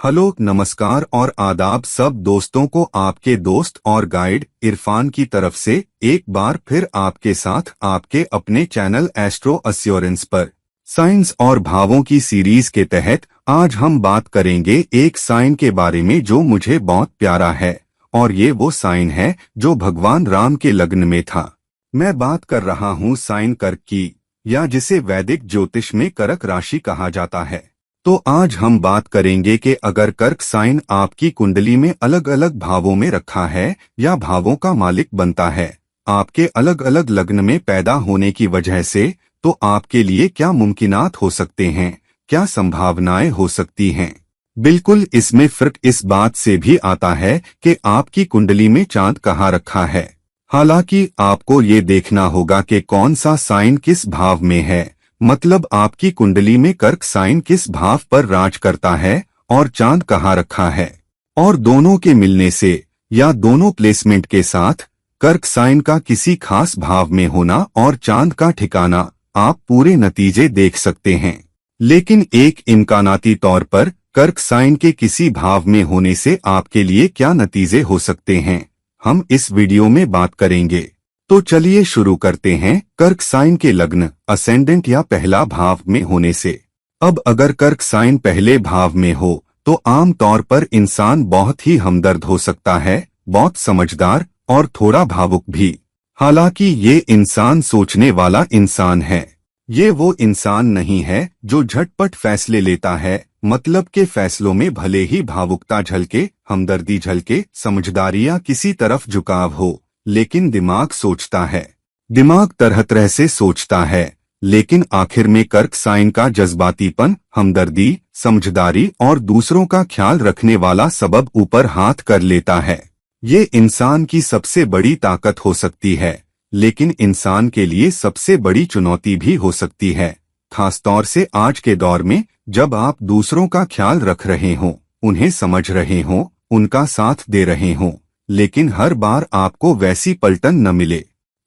Hello, नमस्कार और आदाब सब दोस्तों को। आपके दोस्त और गाइड इरफान की तरफ से एक बार फिर आपके साथ आपके अपने चैनल एस्ट्रो एश्योरेंस पर साइंस और भावों की सीरीज के तहत आज हम बात करेंगे एक साइन के बारे में जो मुझे बहुत प्यारा है, और ये वो साइन है जो भगवान राम के लग्न में था। मैं बात कर रहा हूँ साइन कर्क की, या जिसे वैदिक ज्योतिष में कर्क राशि कहा जाता है। तो आज हम बात करेंगे कि अगर कर्क साइन आपकी कुंडली में अलग अलग भावों में रखा है या भावों का मालिक बनता है आपके अलग अलग लग्न में पैदा होने की वजह से, तो आपके लिए क्या मुमकिनात हो सकते हैं, क्या संभावनाएं हो सकती हैं। बिल्कुल, इसमें फर्क इस बात से भी आता है कि आपकी कुंडली में चांद कहाँ रखा है। हालांकि आपको ये देखना होगा कि कौन सा साइन किस भाव में है, मतलब आपकी कुंडली में कर्क साइन किस भाव पर राज करता है और चांद कहाँ रखा है। और दोनों के मिलने से या दोनों प्लेसमेंट के साथ कर्क साइन का किसी खास भाव में होना और चांद का ठिकाना, आप पूरे नतीजे देख सकते हैं। लेकिन एक इम्कानाती तौर पर कर्क साइन के किसी भाव में होने से आपके लिए क्या नतीजे हो सकते हैं, हम इस वीडियो में बात करेंगे। तो चलिए शुरू करते हैं। कर्क साइन के लग्न असेंडेंट या पहला भाव में होने से। अब अगर कर्क साइन पहले भाव में हो तो आम तौर पर इंसान बहुत ही हमदर्द हो सकता है, बहुत समझदार और थोड़ा भावुक भी। हालांकि ये इंसान सोचने वाला इंसान है। ये वो इंसान नहीं है जो झटपट फैसले लेता है, मतलब के फैसलों में भले ही भावुकता झलके, हमदर्दी झलके, समझदारी या किसी तरफ झुकाव हो, लेकिन दिमाग सोचता है। दिमाग तरह तरह से सोचता है, लेकिन आखिर में कर्क साइन का जज्बातीपन, हमदर्दी, समझदारी और दूसरों का ख्याल रखने वाला सबब ऊपर हाथ कर लेता है। ये इंसान की सबसे बड़ी ताकत हो सकती है, लेकिन इंसान के लिए सबसे बड़ी चुनौती भी हो सकती है, खासतौर से आज के दौर में जब आप दूसरों का ख्याल रख रहे हों, उन्हें समझ रहे हों, उनका साथ दे रहे हों, लेकिन हर बार आपको वैसी पलटन न मिले।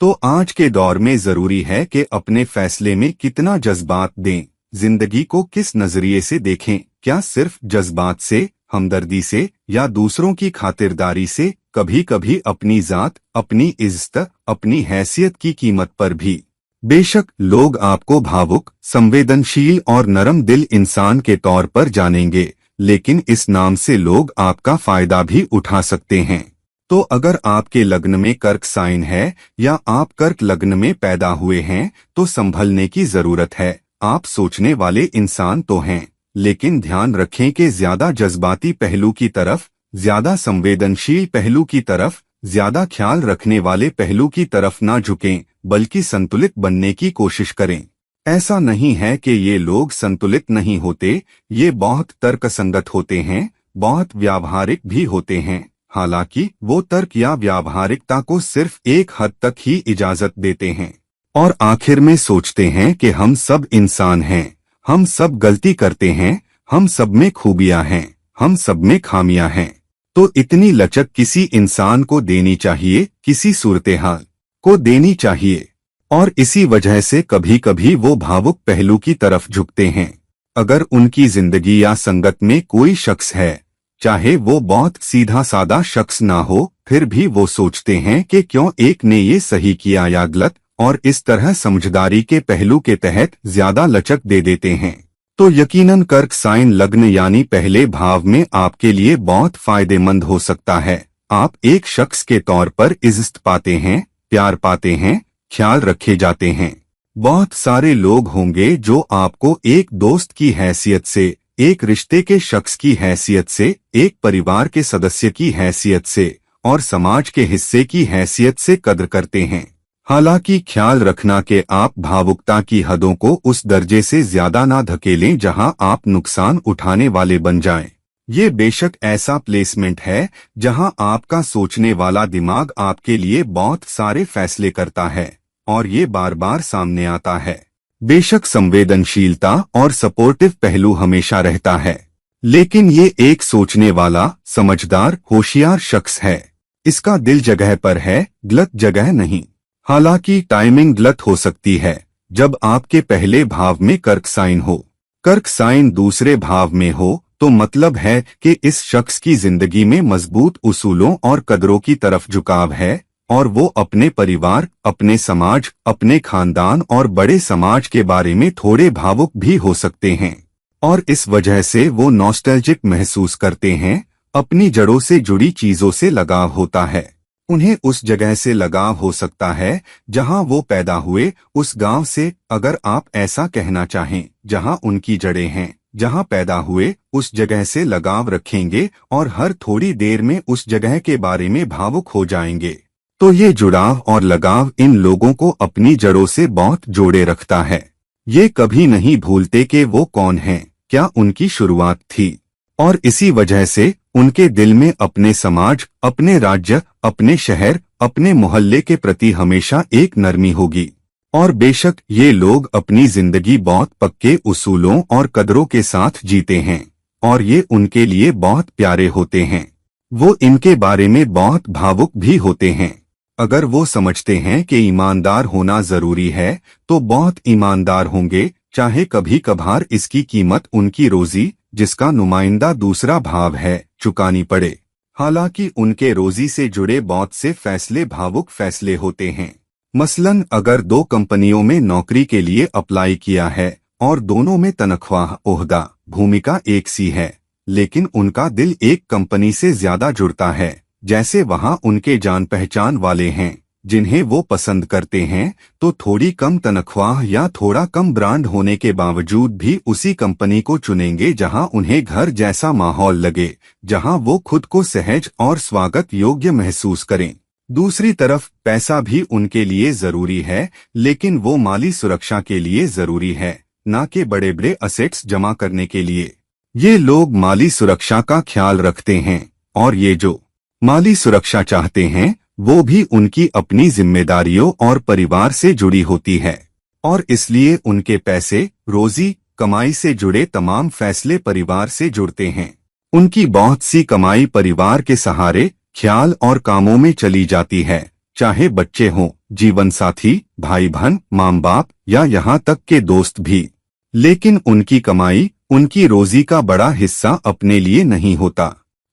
तो आज के दौर में जरूरी है कि अपने फैसले में कितना जज्बात दें, जिंदगी को किस नजरिए से देखें, क्या सिर्फ जज्बात से, हमदर्दी से या दूसरों की खातिरदारी से, कभी कभी अपनी जात, अपनी इज्जत, अपनी हैसियत की कीमत पर भी। बेशक लोग आपको भावुक, संवेदनशील और नरम दिल इंसान के तौर पर जानेंगे, लेकिन इस नाम से लोग आपका फायदा भी उठा सकते हैं। तो अगर आपके लग्न में कर्क साइन है या आप कर्क लग्न में पैदा हुए हैं तो संभलने की जरूरत है। आप सोचने वाले इंसान तो हैं, लेकिन ध्यान रखें कि ज्यादा जज्बाती पहलू की तरफ, ज्यादा संवेदनशील पहलू की तरफ, ज्यादा ख्याल रखने वाले पहलू की तरफ ना झुकें, बल्कि संतुलित बनने की कोशिश करें। ऐसा नहीं है कि ये लोग संतुलित नहीं होते, ये बहुत तर्कसंगत होते हैं, बहुत व्यावहारिक भी होते हैं। हालांकि वो तर्क या व्यावहारिकता को सिर्फ एक हद तक ही इजाजत देते हैं, और आखिर में सोचते हैं कि हम सब इंसान हैं, हम सब गलती करते हैं, हम सब में खूबियां हैं, हम सब में खामियां हैं। तो इतनी लचक किसी इंसान को देनी चाहिए, किसी सूरत-ए-हाल को देनी चाहिए, और इसी वजह से कभी कभी वो भावुक पहलू की तरफ झुकते हैं। अगर उनकी जिंदगी या संगत में कोई शख्स है, चाहे वो बहुत सीधा सादा शख्स ना हो, फिर भी वो सोचते हैं कि क्यों एक ने ये सही किया या गलत, और इस तरह समझदारी के पहलू के तहत ज्यादा लचक दे देते हैं। तो यकीनन कर्क साइन लग्न यानी पहले भाव में आपके लिए बहुत फायदेमंद हो सकता है। आप एक शख्स के तौर पर इज्जत पाते हैं, प्यार पाते हैं, ख्याल रखे जाते हैं। बहुत सारे लोग होंगे जो आपको एक दोस्त की हैसियत से, एक रिश्ते के शख्स की हैसियत से, एक परिवार के सदस्य की हैसियत से और समाज के हिस्से की हैसियत से कद्र करते हैं। हालांकि ख्याल रखना कि आप भावुकता की हदों को उस दर्जे से ज्यादा ना धकेलें जहां आप नुकसान उठाने वाले बन जाएं। ये बेशक ऐसा प्लेसमेंट है जहां आपका सोचने वाला दिमाग आपके लिए बहुत सारे फैसले करता है, और ये बार बार सामने आता है। बेशक संवेदनशीलता और सपोर्टिव पहलू हमेशा रहता है, लेकिन ये एक सोचने वाला, समझदार, होशियार शख्स है। इसका दिल जगह पर है, गलत जगह नहीं। हालांकि टाइमिंग गलत हो सकती है जब आपके पहले भाव में कर्क साइन हो। कर्क साइन दूसरे भाव में हो तो मतलब है कि इस शख्स की जिंदगी में मजबूत उसूलों और कदरों की तरफ झुकाव है और वो अपने परिवार, अपने समाज, अपने खानदान और बड़े समाज के बारे में थोड़े भावुक भी हो सकते हैं और इस वजह से वो नॉस्टैल्जिक महसूस करते हैं। अपनी जड़ों से जुड़ी चीजों से लगाव होता है। उन्हें उस जगह से लगाव हो सकता है जहां वो पैदा हुए, उस गांव से, अगर आप ऐसा कहना चाहें, जहां उनकी जड़ें हैं, जहां पैदा हुए, उस जगह से लगाव रखेंगे और हर थोड़ी देर में उस जगह के बारे में भावुक हो जाएंगे। तो ये जुड़ाव और लगाव इन लोगों को अपनी जड़ों से बहुत जोड़े रखता है। ये कभी नहीं भूलते कि वो कौन हैं, क्या उनकी शुरुआत थी, और इसी वजह से उनके दिल में अपने समाज, अपने राज्य, अपने शहर, अपने मोहल्ले के प्रति हमेशा एक नरमी होगी। और बेशक ये लोग अपनी जिंदगी बहुत पक्के उसूलों और कदरों के साथ जीते हैं और ये उनके लिए बहुत प्यारे होते हैं। वो इनके बारे में बहुत भावुक भी होते हैं। अगर वो समझते हैं कि ईमानदार होना जरूरी है तो बहुत ईमानदार होंगे, चाहे कभी कभार इसकी कीमत उनकी रोजी, जिसका नुमाइंदा दूसरा भाव है, चुकानी पड़े। हालांकि उनके रोजी से जुड़े बहुत से फैसले भावुक फैसले होते हैं। मसलन अगर दो कंपनियों में नौकरी के लिए अप्लाई किया है और दोनों में तनख्वाह, ओहदा, भूमिका एक सी है, लेकिन उनका दिल एक कंपनी से ज्यादा जुड़ता है, जैसे वहां उनके जान पहचान वाले हैं जिन्हें वो पसंद करते हैं, तो थोड़ी कम तनख्वाह या थोड़ा कम ब्रांड होने के बावजूद भी उसी कंपनी को चुनेंगे जहां उन्हें घर जैसा माहौल लगे, जहां वो खुद को सहज और स्वागत योग्य महसूस करें। दूसरी तरफ पैसा भी उनके लिए जरूरी है, लेकिन वो माली सुरक्षा के लिए जरूरी है, न कि बड़े बड़े असेट्स जमा करने के लिए। ये लोग माली सुरक्षा का ख्याल रखते हैं और ये जो माली सुरक्षा चाहते हैं वो भी उनकी अपनी जिम्मेदारियों और परिवार से जुड़ी होती है और इसलिए उनके पैसे, रोजी, कमाई से जुड़े तमाम फैसले परिवार से जुड़ते हैं। उनकी बहुत सी कमाई परिवार के सहारे, ख्याल और कामों में चली जाती है, चाहे बच्चे हों, जीवन साथी, भाई बहन, माँ बाप या यहाँ तक के दोस्त भी। लेकिन उनकी कमाई, उनकी रोजी का बड़ा हिस्सा अपने लिए नहीं होता।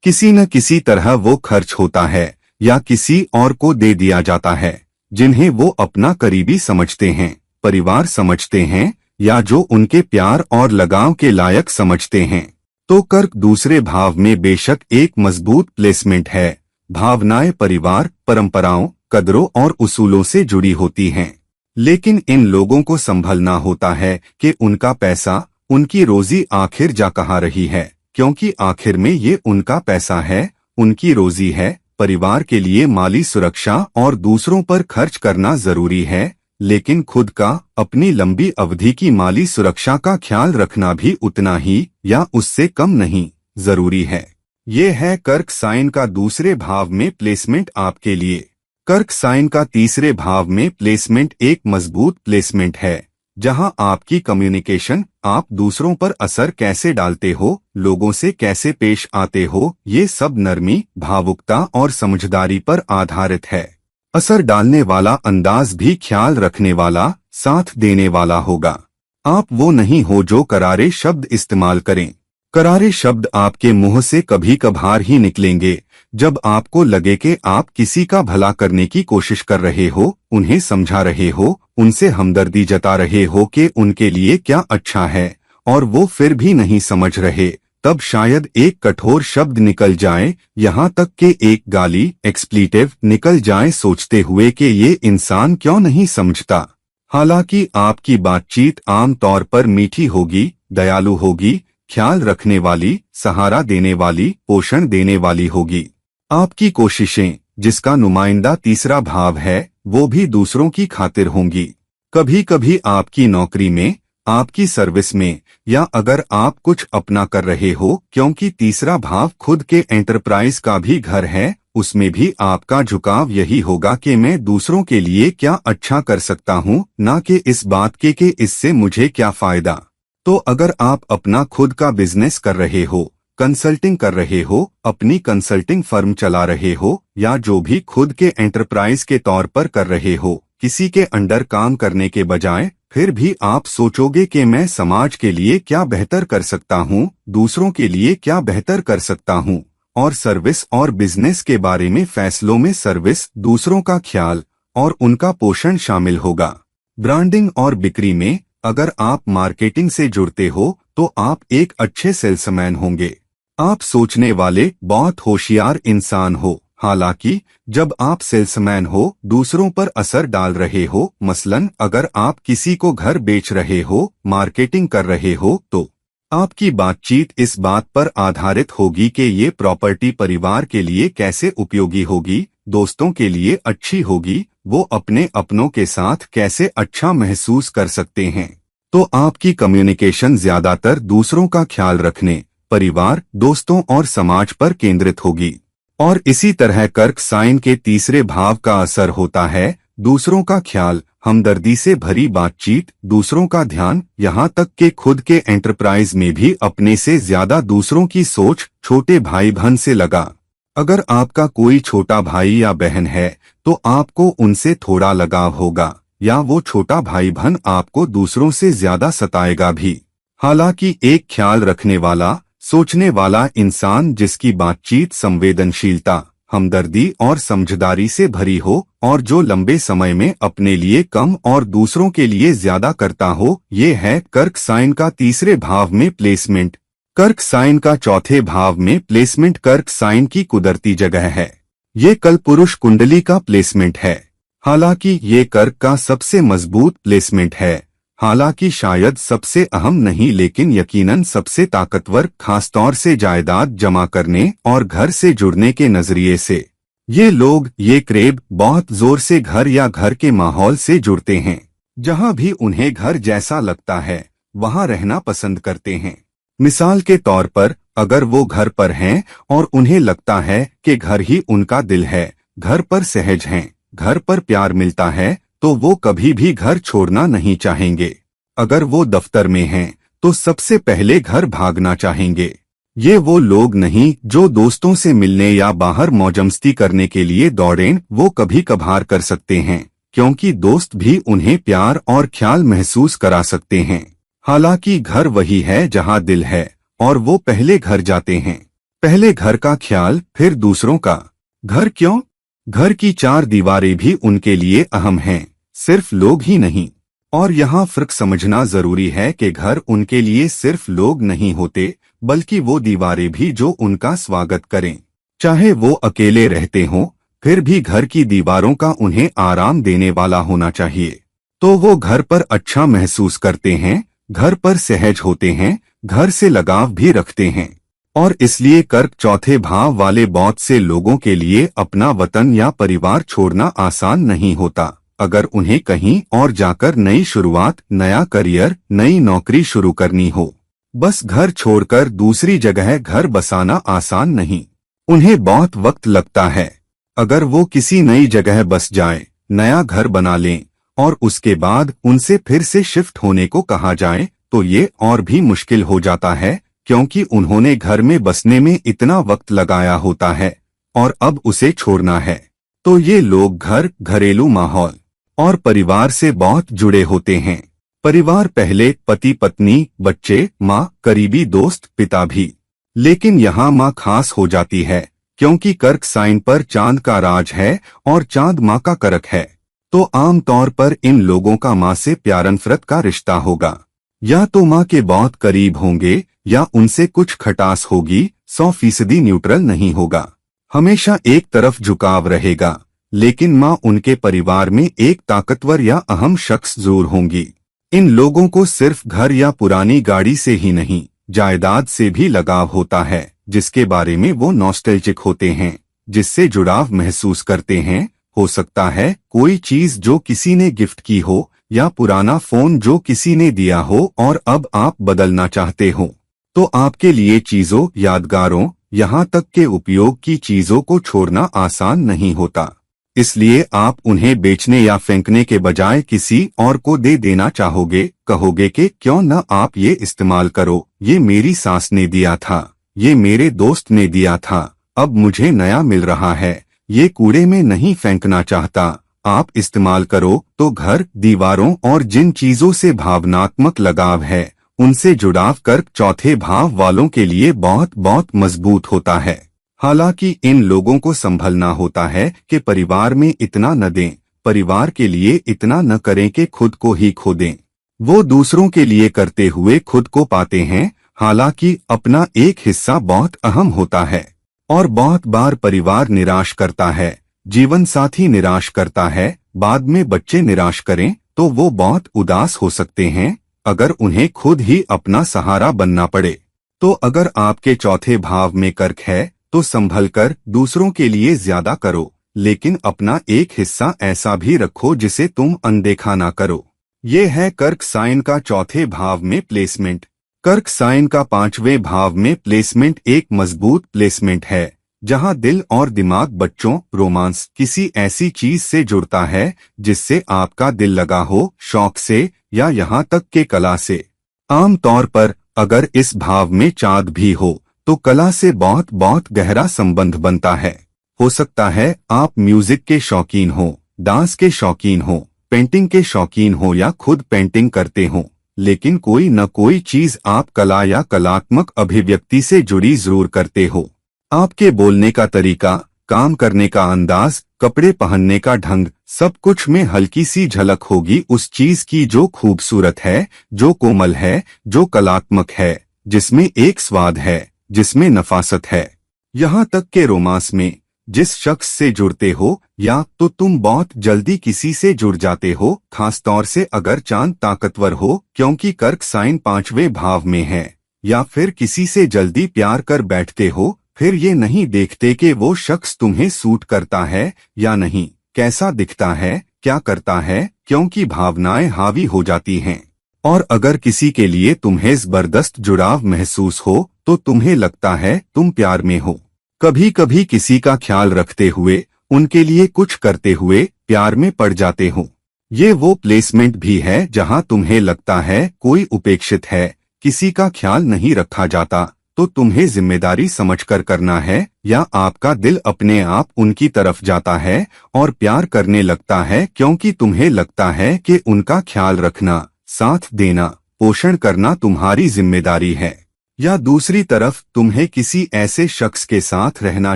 किसी न किसी तरह वो खर्च होता है या किसी और को दे दिया जाता है, जिन्हें वो अपना करीबी समझते हैं, परिवार समझते हैं या जो उनके प्यार और लगाव के लायक समझते हैं। तो कर्क दूसरे भाव में बेशक एक मजबूत प्लेसमेंट है। भावनाएं परिवार, परंपराओं, कदरों और उसूलों से जुड़ी होती हैं, लेकिन इन लोगों को संभलना होता है कि उनका पैसा, उनकी रोजी आखिर जा कहाँ रही है, क्योंकि आखिर में ये उनका पैसा है, उनकी रोजी है। परिवार के लिए माली सुरक्षा और दूसरों पर खर्च करना जरूरी है, लेकिन खुद का, अपनी लंबी अवधि की माली सुरक्षा का ख्याल रखना भी उतना ही या उससे कम नहीं जरूरी है। ये है कर्क साइन का दूसरे भाव में प्लेसमेंट आपके लिए। कर्क साइन का तीसरे भाव में प्लेसमेंट एक मजबूत प्लेसमेंट है, जहां आपकी कम्युनिकेशन, आप दूसरों पर असर कैसे डालते हो, लोगों से कैसे पेश आते हो, ये सब नरमी, भावुकता और समझदारी पर आधारित है। असर डालने वाला अंदाज भी ख्याल रखने वाला, साथ देने वाला होगा। आप वो नहीं हो जो करारे शब्द इस्तेमाल करें। करारे शब्द आपके मुंह से कभी कभार ही निकलेंगे जब आपको लगे कि आप किसी का भला करने की कोशिश कर रहे हो, उन्हें समझा रहे हो, उनसे हमदर्दी जता रहे हो कि उनके लिए क्या अच्छा है, और वो फिर भी नहीं समझ रहे, तब शायद एक कठोर शब्द निकल जाए, यहाँ तक कि एक गाली, एक्सप्लीटिव निकल जाए, सोचते हुए कि ये इंसान क्यों नहीं समझता। हालांकि आपकी बातचीत आम तौर पर मीठी होगी, दयालु होगी, ख्याल रखने वाली, सहारा देने वाली, पोषण देने वाली होगी। आपकी कोशिशें, जिसका नुमाइंदा तीसरा भाव है, वो भी दूसरों की खातिर होंगी। कभी कभी आपकी नौकरी में, आपकी सर्विस में, या अगर आप कुछ अपना कर रहे हो, क्योंकि तीसरा भाव खुद के एंटरप्राइज का भी घर है, उसमें भी आपका झुकाव यही होगा कि मैं दूसरों के लिए क्या अच्छा कर सकता हूँ, ना कि इस बात के कि इससे मुझे क्या फायदा। तो अगर आप अपना खुद का बिजनेस कर रहे हो, कंसल्टिंग कर रहे हो, अपनी कंसल्टिंग फर्म चला रहे हो, या जो भी खुद के एंटरप्राइज के तौर पर कर रहे हो, किसी के अंडर काम करने के बजाय फिर भी आप सोचोगे कि मैं समाज के लिए क्या बेहतर कर सकता हूँ, दूसरों के लिए क्या बेहतर कर सकता हूँ। और सर्विस और बिजनेस के बारे में फैसलों में सर्विस, दूसरों का ख्याल और उनका पोषण शामिल होगा। ब्रांडिंग और बिक्री में अगर आप मार्केटिंग से जुड़ते हो तो आप एक अच्छे सेल्समैन होंगे। आप सोचने वाले बहुत होशियार इंसान हो। हालांकि जब आप सेल्समैन हो, दूसरों पर असर डाल रहे हो, मसलन अगर आप किसी को घर बेच रहे हो, मार्केटिंग कर रहे हो, तो आपकी बातचीत इस बात पर आधारित होगी कि ये प्रॉपर्टी परिवार के लिए कैसे उपयोगी होगी, दोस्तों के लिए अच्छी होगी, वो अपने अपनों के साथ कैसे अच्छा महसूस कर सकते हैं। तो आपकी कम्युनिकेशन ज्यादातर दूसरों का ख्याल रखने, परिवार, दोस्तों और समाज पर केंद्रित होगी। और इसी तरह कर्क साइन के तीसरे भाव का असर होता है दूसरों का ख्याल, हमदर्दी से भरी बातचीत, दूसरों का ध्यान, यहाँ तक कि खुद के एंटरप्राइज में भी अपने से ज्यादा दूसरों की सोच। छोटे भाई बहन से लगा। अगर आपका कोई छोटा भाई या बहन है तो आपको उनसे थोड़ा लगाव होगा, या वो छोटा भाई बहन आपको दूसरों से ज्यादा सताएगा भी। हालांकि एक ख्याल रखने वाला, सोचने वाला इंसान जिसकी बातचीत संवेदनशीलता, हमदर्दी और समझदारी से भरी हो और जो लंबे समय में अपने लिए कम और दूसरों के लिए ज्यादा करता हो, ये है कर्क साइन का तीसरे भाव में प्लेसमेंट। कर्क साइन का चौथे भाव में प्लेसमेंट कर्क साइन की कुदरती जगह है। ये कल पुरुष कुंडली का प्लेसमेंट है। हालांकि ये कर्क का सबसे मजबूत प्लेसमेंट है। हालांकि शायद सबसे अहम नहीं, लेकिन यकीनन सबसे ताकतवर, खासतौर से जायदाद जमा करने और घर से जुड़ने के नजरिए से। ये लोग, ये क्रेब बहुत जोर से घर या घर के माहौल से जुड़ते हैं। जहां भी उन्हें घर जैसा लगता है वहां रहना पसंद करते हैं। मिसाल के तौर पर अगर वो घर पर हैं और उन्हें लगता है कि घर ही उनका दिल है, घर पर सहज हैं, घर पर प्यार मिलता है, तो वो कभी भी घर छोड़ना नहीं चाहेंगे। अगर वो दफ्तर में हैं तो सबसे पहले घर भागना चाहेंगे। ये वो लोग नहीं जो दोस्तों से मिलने या बाहर मौजमस्ती करने के लिए दौड़ें, वो कभी कभार कर सकते हैं क्योंकि दोस्त भी उन्हें प्यार और ख्याल महसूस करा सकते हैं। हालांकि घर वही है जहां दिल है और वो पहले घर जाते हैं। पहले घर का ख्याल, फिर दूसरों का। घर क्यों? घर की चार दीवारें भी उनके लिए अहम हैं, सिर्फ लोग ही नहीं। और यहाँ फर्क समझना जरूरी है कि घर उनके लिए सिर्फ लोग नहीं होते, बल्कि वो दीवारें भी जो उनका स्वागत करें। चाहे वो अकेले रहते हों, फिर भी घर की दीवारों का उन्हें आराम देने वाला होना चाहिए। तो वो घर पर अच्छा महसूस करते हैं, घर पर सहज होते हैं, घर से लगाव भी रखते हैं। और इसलिए कर्क चौथे भाव वाले बहुत से लोगों के लिए अपना वतन या परिवार छोड़ना आसान नहीं होता। अगर उन्हें कहीं और जाकर नई शुरुआत, नया करियर, नई नौकरी शुरू करनी हो, बस घर छोड़कर दूसरी जगह घर बसाना आसान नहीं। उन्हें बहुत वक्त लगता है। अगर वो किसी नई जगह बस जाए, नया घर बना लें और उसके बाद उनसे फिर से शिफ्ट होने को कहा जाए, तो ये और भी मुश्किल हो जाता है, क्योंकि उन्होंने घर में बसने में इतना वक्त लगाया होता है और अब उसे छोड़ना है। तो ये लोग घर, घरेलू माहौल और परिवार से बहुत जुड़े होते हैं। परिवार पहले पति पत्नी, बच्चे, माँ, करीबी दोस्त, पिता भी। लेकिन यहाँ माँ खास हो जाती है क्योंकि कर्क साइन पर चांद का राज है और चांद माँ का करक है। तो आम तौर पर इन लोगों का माँ से प्यार नफरत का रिश्ता होगा। या तो माँ के बहुत करीब होंगे या उनसे कुछ खटास होगी, 100% न्यूट्रल नहीं होगा। हमेशा एक तरफ झुकाव रहेगा। लेकिन माँ उनके परिवार में एक ताकतवर या अहम शख्स जरूर होंगी। इन लोगों को सिर्फ घर या पुरानी गाड़ी से ही नहीं, जायदाद से भी लगाव होता है, जिसके बारे में वो नॉस्टैल्जिक होते हैं, जिससे जुड़ाव महसूस करते हैं। हो सकता है कोई चीज जो किसी ने गिफ्ट की हो, या पुराना फोन जो किसी ने दिया हो और अब आप बदलना चाहते हो। तो आपके लिए चीजों, यादगारों, यहाँ तक के उपयोग की चीजों को छोड़ना आसान नहीं होता। इसलिए आप उन्हें बेचने या फेंकने के बजाय किसी और को दे देना चाहोगे। कहोगे कि क्यों न आप ये इस्तेमाल करो, ये मेरी सास ने दिया था, ये मेरे दोस्त ने दिया था, अब मुझे नया मिल रहा है, ये कूड़े में नहीं फेंकना चाहता। आप इस्तेमाल करो तो घर, दीवारों और जिन चीजों से भावनात्मक लगाव है उनसे जुड़ाव कर्क चौथे भाव वालों के लिए बहुत बहुत मजबूत होता है। हालांकि इन लोगों को संभलना होता है कि परिवार में इतना न दें, परिवार के लिए इतना न करें कि खुद को ही खो दें। वो दूसरों के लिए करते हुए खुद को पाते हैं। हालांकि अपना एक हिस्सा बहुत अहम होता है और बहुत बार परिवार निराश करता है, जीवन साथी निराश करता है, बाद में बच्चे निराश करें तो वो बहुत उदास हो सकते हैं अगर उन्हें खुद ही अपना सहारा बनना पड़े। तो अगर आपके चौथे भाव में कर्क है तो संभल कर दूसरों के लिए ज्यादा करो, लेकिन अपना एक हिस्सा ऐसा भी रखो जिसे तुम अनदेखा ना करो। ये है कर्क साइन का चौथे भाव में प्लेसमेंट। कर्क साइन का पांचवें भाव में प्लेसमेंट एक मजबूत प्लेसमेंट है जहां दिल और दिमाग, बच्चों, रोमांस, किसी ऐसी चीज से जुड़ता है जिससे आपका दिल लगा हो, शौक से या यहाँ तक के कला से। आम तौर पर अगर इस भाव में चांद भी हो तो कला से बहुत बहुत गहरा संबंध बनता है। हो सकता है आप म्यूजिक के शौकीन हो, डांस के शौकीन हो, पेंटिंग के शौकीन हो या खुद पेंटिंग करते हो, लेकिन कोई न कोई चीज आप कला या कलात्मक अभिव्यक्ति से जुड़ी जरूर करते हो। आपके बोलने का तरीका, काम करने का अंदाज, कपड़े पहनने का ढंग, सब कुछ में हल्की सी झलक होगी उस चीज की जो खूबसूरत है, जो कोमल है, जो कलात्मक है, जिसमें एक स्वाद है, जिसमें नफासत है। यहाँ तक के रोमांस में जिस शख्स से जुड़ते हो या तो तुम बहुत जल्दी किसी से जुड़ जाते हो, खासतौर से अगर चांद ताकतवर हो क्योंकि कर्क साइन पांचवें भाव में है, या फिर किसी से जल्दी प्यार कर बैठते हो, फिर ये नहीं देखते कि वो शख्स तुम्हें सूट करता है या नहीं, कैसा दिखता है, क्या करता है, क्योंकि भावनाएं हावी हो जाती हैं। और अगर किसी के लिए तुम्हें जबरदस्त जुड़ाव महसूस हो तो तुम्हें लगता है तुम प्यार में हो। कभी कभी किसी का ख्याल रखते हुए, उनके लिए कुछ करते हुए प्यार में पड़ जाते हो। ये वो प्लेसमेंट भी है जहां तुम्हें लगता है कोई उपेक्षित है, किसी का ख्याल नहीं रखा जाता, तो तुम्हें जिम्मेदारी समझकर करना है, या आपका दिल अपने आप उनकी तरफ जाता है और प्यार करने लगता है क्योंकि तुम्हें लगता है कि उनका ख्याल रखना, साथ देना, पोषण करना तुम्हारी जिम्मेदारी है। या दूसरी तरफ तुम्हें किसी ऐसे शख्स के साथ रहना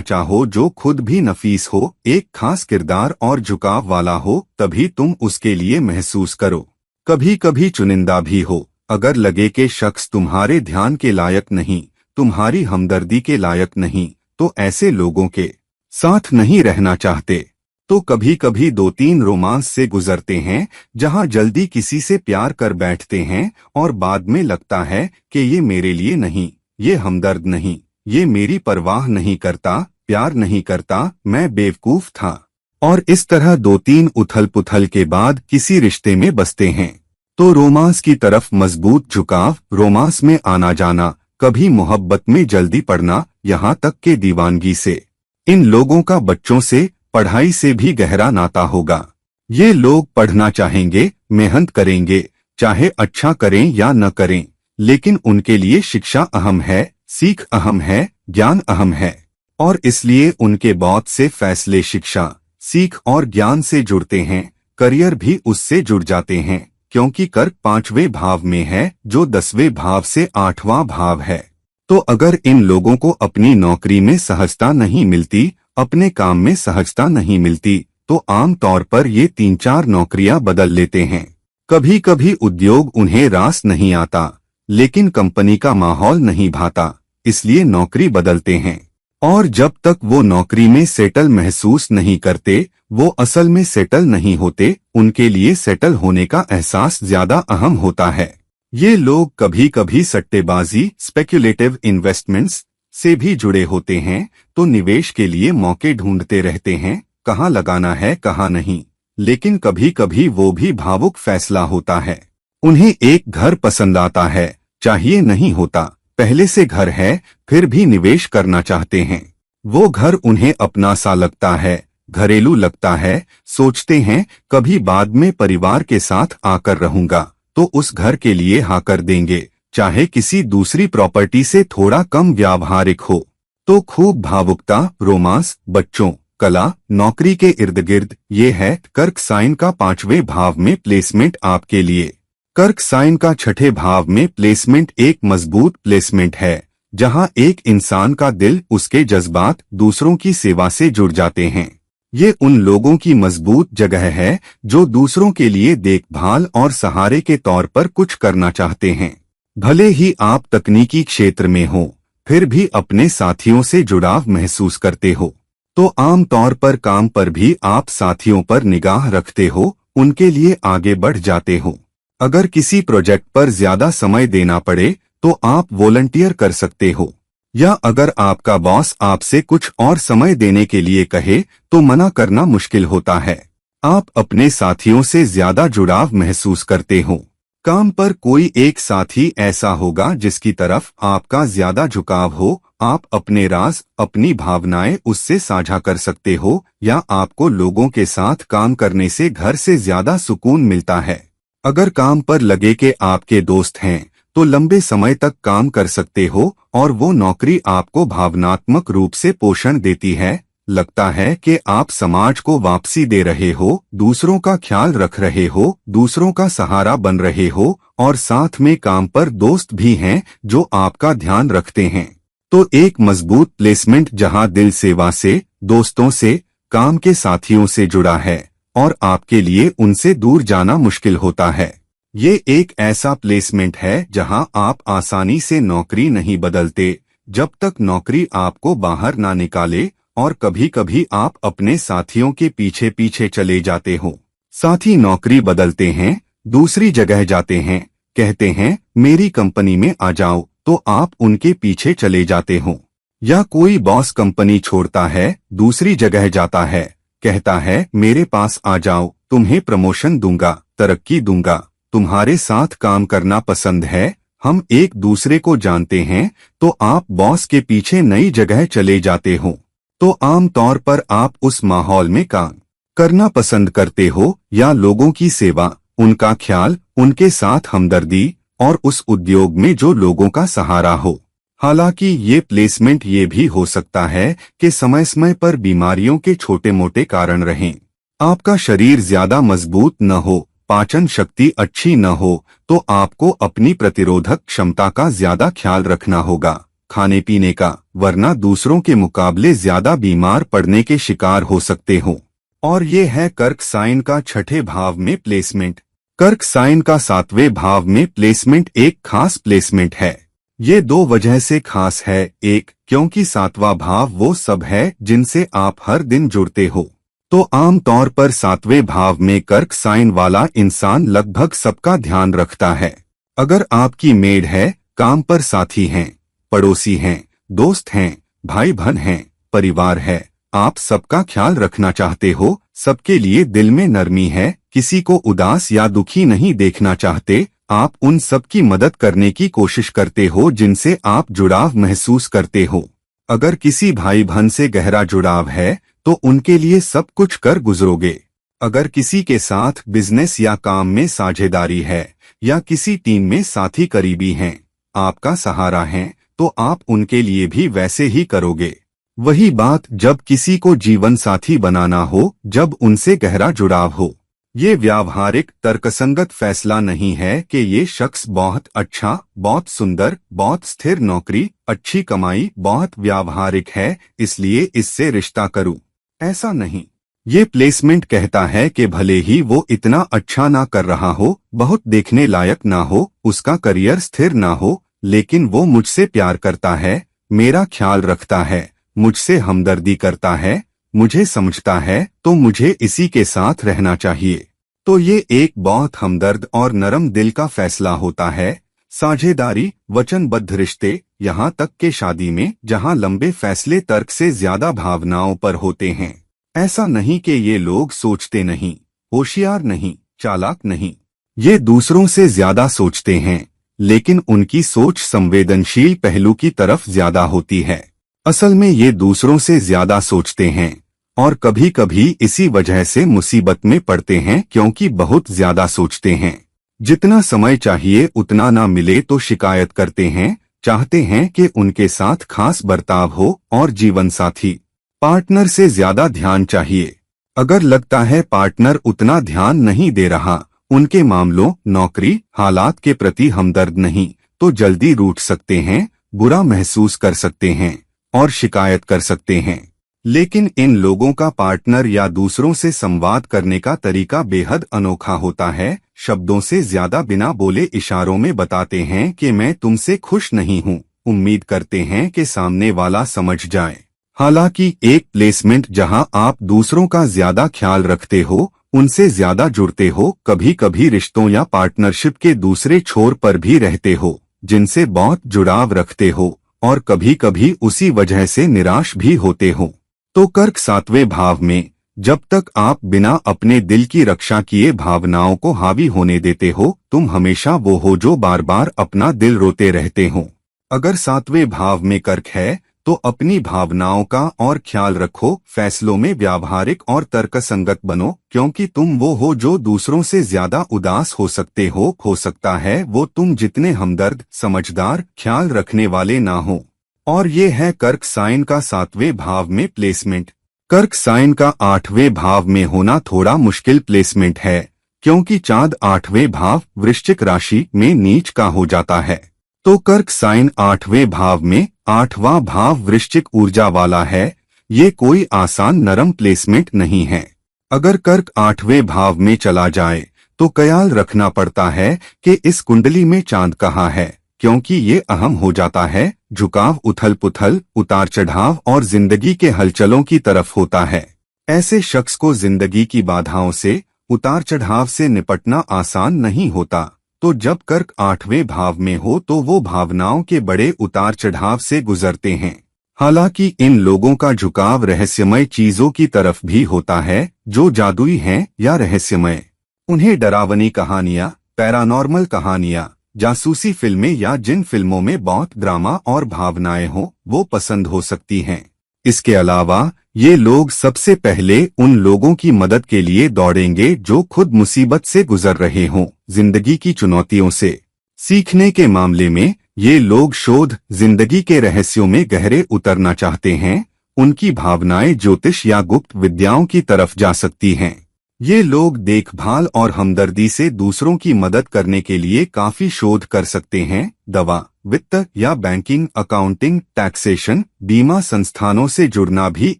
चाहो जो खुद भी नफीस हो, एक खास किरदार और झुकाव वाला हो, तभी तुम उसके लिए महसूस करो। कभी कभी चुनिंदा भी हो, अगर लगे कि शख्स तुम्हारे ध्यान के लायक नहीं, तुम्हारी हमदर्दी के लायक नहीं, तो ऐसे लोगों के साथ नहीं रहना चाहते। तो कभी कभी 2-3 रोमांस से गुजरते हैं जहां जल्दी किसी से प्यार कर बैठते हैं और बाद में लगता है कि ये मेरे लिए नहीं, ये हमदर्द नहीं, ये मेरी परवाह नहीं करता, प्यार नहीं करता, मैं बेवकूफ था। और इस तरह 2-3 उथल पुथल के बाद किसी रिश्ते में बसते हैं। तो रोमांस की तरफ मजबूत झुकाव, रोमांस में आना जाना, कभी मोहब्बत में जल्दी पड़ना, यहाँ तक के दीवानगी से। इन लोगों का बच्चों से, पढ़ाई से भी गहरा नाता होगा। ये लोग पढ़ना चाहेंगे, मेहनत करेंगे, चाहे अच्छा करें या न करें, लेकिन उनके लिए शिक्षा अहम है, सीख अहम है, ज्ञान अहम है। और इसलिए उनके बहुत से फैसले शिक्षा, सीख और ज्ञान से जुड़ते हैं, करियर भी उससे जुड़ जाते हैं, क्योंकि कर्क 5वें भाव में है जो 10वें भाव से 8वां भाव है। तो अगर इन लोगों को अपनी नौकरी में सहजता नहीं मिलती, अपने काम में सहजता नहीं मिलती, तो आम तौर पर ये 3-4 नौकरियां बदल लेते हैं। कभी कभी उद्योग उन्हें रास नहीं आता, लेकिन कंपनी का माहौल नहीं भाता, इसलिए नौकरी बदलते हैं। और जब तक वो नौकरी में सेटल महसूस नहीं करते, वो असल में सेटल नहीं होते, उनके लिए सेटल होने का एहसास ज्यादा अहम होता है। ये लोग कभी कभी सट्टेबाजी, स्पेक्युलेटिव इन्वेस्टमेंट्स से भी जुड़े होते हैं, तो निवेश के लिए मौके ढूंढते रहते हैं, कहाँ लगाना है कहाँ नहीं। लेकिन कभी कभी वो भी भावुक फैसला होता है। उन्हें एक घर पसंद आता है, चाहिए नहीं होता, पहले से घर है फिर भी निवेश करना चाहते हैं। वो घर उन्हें अपना सा लगता है, घरेलू लगता है, सोचते हैं कभी बाद में परिवार के साथ आकर रहूंगा तो उस घर के लिए हाँ कर देंगे, चाहे किसी दूसरी प्रॉपर्टी से थोड़ा कम व्यावहारिक हो। तो खूब भावुकता, रोमांस, बच्चों, कला, नौकरी के इर्द गिर्द। ये है कर्क साइन का 5वें भाव में प्लेसमेंट आपके लिए। कर्क साइन का 6ठे भाव में प्लेसमेंट एक मजबूत प्लेसमेंट है, जहां एक इंसान का दिल, उसके जज्बात दूसरों की सेवा से जुड़ जाते हैं। ये उन लोगों की मजबूत जगह है जो दूसरों के लिए देखभाल और सहारे के तौर पर कुछ करना चाहते हैं। भले ही आप तकनीकी क्षेत्र में हो, फिर भी अपने साथियों से जुड़ाव महसूस करते हो। तो आम तौर पर काम पर भी आप साथियों पर निगाह रखते हो, उनके लिए आगे बढ़ जाते हो। अगर किसी प्रोजेक्ट पर ज्यादा समय देना पड़े तो आप वॉलंटियर कर सकते हो, या अगर आपका बॉस आपसे कुछ और समय देने के लिए कहे तो मना करना मुश्किल होता है। आप अपने साथियों से ज्यादा जुड़ाव महसूस करते हो। काम पर कोई एक साथी ऐसा होगा जिसकी तरफ आपका ज्यादा झुकाव हो। आप अपने राज, अपनी भावनाएं उससे साझा कर सकते हो, या आपको लोगों के साथ काम करने से घर से ज्यादा सुकून मिलता है। अगर काम पर लगे के आपके दोस्त हैं तो लंबे समय तक काम कर सकते हो, और वो नौकरी आपको भावनात्मक रूप से पोषण देती है। लगता है कि आप समाज को वापसी दे रहे हो, दूसरों का ख्याल रख रहे हो, दूसरों का सहारा बन रहे हो, और साथ में काम पर दोस्त भी हैं जो आपका ध्यान रखते हैं। तो एक मजबूत प्लेसमेंट जहां दिल सेवा से, दोस्तों से, काम के साथियों से जुड़ा है, और आपके लिए उनसे दूर जाना मुश्किल होता है। ये एक ऐसा प्लेसमेंट है जहां आप आसानी से नौकरी नहीं बदलते, जब तक नौकरी आपको बाहर ना निकाले, और कभी कभी आप अपने साथियों के पीछे पीछे चले जाते हो। साथी नौकरी बदलते हैं, दूसरी जगह जाते हैं, कहते हैं मेरी कंपनी में आ जाओ, तो आप उनके पीछे चले जाते हो। या कोई बॉस कंपनी छोड़ता है, दूसरी जगह जाता है, कहता है मेरे पास आ जाओ, तुम्हें प्रमोशन दूंगा, तरक्की दूंगा, तुम्हारे साथ काम करना पसंद है, हम एक दूसरे को जानते हैं, तो आप बॉस के पीछे नई जगह चले जाते हो। तो आम तौर पर आप उस माहौल में काम करना पसंद करते हो, या लोगों की सेवा, उनका ख्याल, उनके साथ हमदर्दी, और उस उद्योग में जो लोगों का सहारा हो। हालांकि ये प्लेसमेंट ये भी हो सकता है कि समय समय पर बीमारियों के छोटे मोटे कारण रहें। आपका शरीर ज्यादा मजबूत न हो, पाचन शक्ति अच्छी न हो, तो आपको अपनी प्रतिरोधक क्षमता का ज्यादा ख्याल रखना होगा, खाने पीने का, वरना दूसरों के मुकाबले ज्यादा बीमार पड़ने के शिकार हो सकते हो। और ये है कर्क साइन का 6ठे भाव में प्लेसमेंट। कर्क साइन का 7वें भाव में प्लेसमेंट एक खास प्लेसमेंट है। ये दो वजह से खास है। एक, क्योंकि 7वां भाव वो सब है जिनसे आप हर दिन जुड़ते हो। तो आम तौर पर 7वें भाव में कर्क साइन वाला इंसान लगभग सबका ध्यान रखता है। अगर आपकी मेड है, काम पर साथी हैं, पड़ोसी हैं, दोस्त हैं, भाई बहन हैं, परिवार है, आप सबका ख्याल रखना चाहते हो, सबके लिए दिल में नरमी है, किसी को उदास या दुखी नहीं देखना चाहते, आप उन सब की मदद करने की कोशिश करते हो जिनसे आप जुड़ाव महसूस करते हो। अगर किसी भाई बहन से गहरा जुड़ाव है तो उनके लिए सब कुछ कर गुजरोगे। अगर किसी के साथ बिजनेस या काम में साझेदारी है, या किसी टीम में साथी करीबी हैं, आपका सहारा हैं, तो आप उनके लिए भी वैसे ही करोगे। वही बात जब किसी को जीवन साथी बनाना हो, जब उनसे गहरा जुड़ाव हो। ये व्यावहारिक तर्कसंगत फैसला नहीं है कि ये शख्स बहुत अच्छा, बहुत सुंदर, बहुत स्थिर नौकरी, अच्छी कमाई, बहुत व्यावहारिक है, इसलिए इससे रिश्ता करूं। ऐसा नहीं। ये प्लेसमेंट कहता है कि भले ही वो इतना अच्छा ना कर रहा हो, बहुत देखने लायक ना हो, उसका करियर स्थिर ना हो, लेकिन वो मुझसे प्यार करता है, मेरा ख्याल रखता है, मुझसे हमदर्दी करता है, मुझे समझता है, तो मुझे इसी के साथ रहना चाहिए। तो ये एक बहुत हमदर्द और नरम दिल का फैसला होता है। साझेदारी, वचनबद्ध रिश्ते, यहाँ तक के शादी में, जहाँ लंबे फैसले तर्क से ज्यादा भावनाओं पर होते हैं। ऐसा नहीं कि ये लोग सोचते नहीं, होशियार नहीं, चालाक नहीं, ये दूसरों से ज्यादा सोचते हैं, लेकिन उनकी सोच संवेदनशील पहलू की तरफ ज्यादा होती है। असल में ये दूसरों से ज्यादा सोचते हैं, और कभी कभी इसी वजह से मुसीबत में पड़ते हैं, क्योंकि बहुत ज्यादा सोचते हैं। जितना समय चाहिए उतना ना मिले तो शिकायत करते हैं, चाहते हैं कि उनके साथ खास बर्ताव हो, और जीवन साथी पार्टनर से ज्यादा ध्यान चाहिए। अगर लगता है पार्टनर उतना ध्यान नहीं दे रहा, उनके मामलों, नौकरी, हालात के प्रति हमदर्द नहीं, तो जल्दी रूठ सकते हैं, बुरा महसूस कर सकते हैं और शिकायत कर सकते हैं। लेकिन इन लोगों का पार्टनर या दूसरों से संवाद करने का तरीका बेहद अनोखा होता है। शब्दों से ज्यादा बिना बोले इशारों में बताते हैं कि मैं तुमसे खुश नहीं हूँ। उम्मीद करते हैं कि सामने वाला समझ जाए। हालांकि एक प्लेसमेंट जहां आप दूसरों का ज्यादा ख्याल रखते हो, उनसे ज्यादा जुड़ते हो, कभी कभी रिश्तों या पार्टनरशिप के दूसरे छोर पर भी रहते हो, जिनसे बहुत जुड़ाव रखते हो और कभी कभी उसी वजह से निराश भी होते हो। तो कर्क 7वें भाव में, जब तक आप बिना अपने दिल की रक्षा किए भावनाओं को हावी होने देते हो, तुम हमेशा वो हो जो बार बार अपना दिल रोते रहते हो। अगर 7वें भाव में कर्क है तो अपनी भावनाओं का और ख्याल रखो, फैसलों में व्यावहारिक और तर्कसंगत बनो, क्योंकि तुम वो हो जो दूसरों से ज्यादा उदास हो सकते हो सकता है वो तुम जितने हमदर्द, समझदार, ख्याल रखने वाले ना हो। और ये है कर्क साइन का 7वें भाव में प्लेसमेंट। कर्क साइन का 8वें भाव में होना थोड़ा मुश्किल प्लेसमेंट है, क्योंकि चांद 8वें भाव वृश्चिक राशि में नीच का हो जाता है। तो कर्क साइन 8वें भाव में, 8वां भाव वृश्चिक ऊर्जा वाला है। ये कोई आसान नरम प्लेसमेंट नहीं है। अगर कर्क 8वें भाव में चला जाए तो ख्याल रखना पड़ता है कि इस कुंडली में चांद कहाँ है, क्योंकि ये अहम हो जाता है। झुकाव, उथल पुथल, उतार चढ़ाव और जिंदगी के हलचलों की तरफ होता है। ऐसे शख्स को जिंदगी की बाधाओं से, उतार चढ़ाव से निपटना आसान नहीं होता। तो जब कर्क 8वें भाव में हो तो वो भावनाओं के बड़े उतार चढ़ाव से गुजरते हैं। हालांकि इन लोगों का झुकाव रहस्यमय चीजों की तरफ भी होता है, जो जादुई हैं या रहस्यमय। उन्हें डरावनी कहानियां, पैरानॉर्मल कहानियां, जासूसी फिल्में या जिन फिल्मों में बहुत ड्रामा और भावनाएं हो, वो पसंद हो सकती हैं। इसके अलावा ये लोग सबसे पहले उन लोगों की मदद के लिए दौड़ेंगे जो खुद मुसीबत से गुजर रहे हों। जिंदगी की चुनौतियों से सीखने के मामले में ये लोग शोध, जिंदगी के रहस्यों में गहरे उतरना चाहते हैं। उनकी भावनाएं ज्योतिष या गुप्त विद्याओं की तरफ जा सकती हैं। ये लोग देखभाल और हमदर्दी से दूसरों की मदद करने के लिए काफी शोध कर सकते हैं। दवा, वित्त या बैंकिंग, अकाउंटिंग, टैक्सेशन, बीमा संस्थानों से जुड़ना भी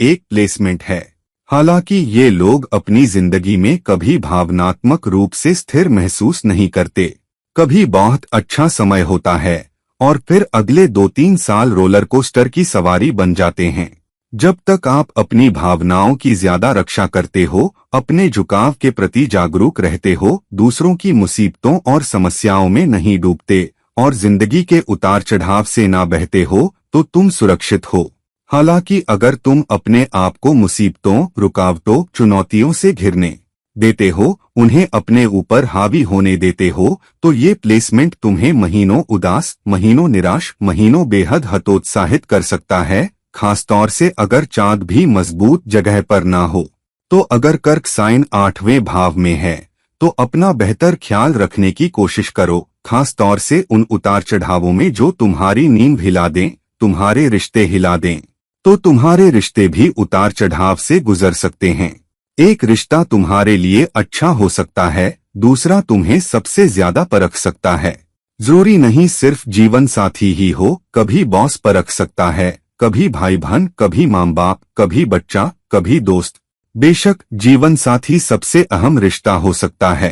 एक प्लेसमेंट है। हालांकि ये लोग अपनी जिंदगी में कभी भावनात्मक रूप से स्थिर महसूस नहीं करते। कभी बहुत अच्छा समय होता है और फिर अगले 2-3 साल रोलर कोस्टर की सवारी बन जाते हैं। जब तक आप अपनी भावनाओं की ज्यादा रक्षा करते हो, अपने झुकाव के प्रति जागरूक रहते हो, दूसरों की मुसीबतों और समस्याओं में नहीं डूबते और जिंदगी के उतार चढ़ाव से ना बहते हो, तो तुम सुरक्षित हो। हालांकि अगर तुम अपने आप को मुसीबतों, रुकावटों, चुनौतियों से घिरने देते हो, उन्हें अपने ऊपर हावी होने देते हो, तो ये प्लेसमेंट तुम्हें महीनों उदास, महीनों निराश, महीनों बेहद हतोत्साहित कर सकता है, खासतौर से अगर चांद भी मजबूत जगह पर ना हो। तो अगर कर्क साइन 8वें भाव में है तो अपना बेहतर ख्याल रखने की कोशिश करो, खास तौर से उन उतार चढ़ावों में जो तुम्हारी नींद हिला दें, तुम्हारे रिश्ते हिला दें। तो तुम्हारे रिश्ते भी उतार चढ़ाव से गुजर सकते हैं। एक रिश्ता तुम्हारे लिए अच्छा हो सकता है, दूसरा तुम्हें सबसे ज्यादा परख सकता है। जरूरी नहीं सिर्फ जीवन साथी ही हो, कभी बॉस परख सकता है, कभी भाई बहन, कभी माँ बाप, कभी बच्चा, कभी दोस्त। बेशक जीवन साथी सबसे अहम रिश्ता हो सकता है।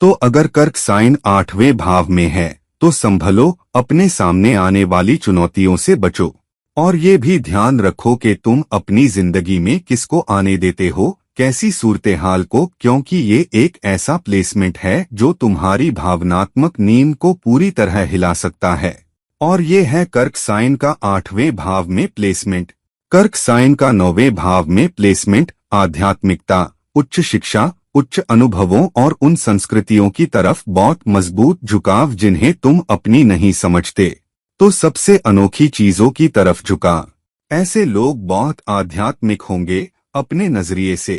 तो अगर कर्क साइन 8वें भाव में है तो संभलो, अपने सामने आने वाली चुनौतियों से बचो और ये भी ध्यान रखो कि तुम अपनी जिंदगी में किसको आने देते हो, कैसी सूरत-ए-हाल को, क्योंकि ये एक ऐसा प्लेसमेंट है जो तुम्हारी भावनात्मक नींद को पूरी तरह हिला सकता है। और ये है कर्क साइन का 8वें भाव में प्लेसमेंट। कर्क साइन का 9वें भाव में प्लेसमेंट आध्यात्मिकता, उच्च शिक्षा, उच्च अनुभवों और उन संस्कृतियों की तरफ बहुत मजबूत झुकाव जिन्हें तुम अपनी नहीं समझते, तो सबसे अनोखी चीजों की तरफ झुका। ऐसे लोग बहुत आध्यात्मिक होंगे अपने नजरिए से,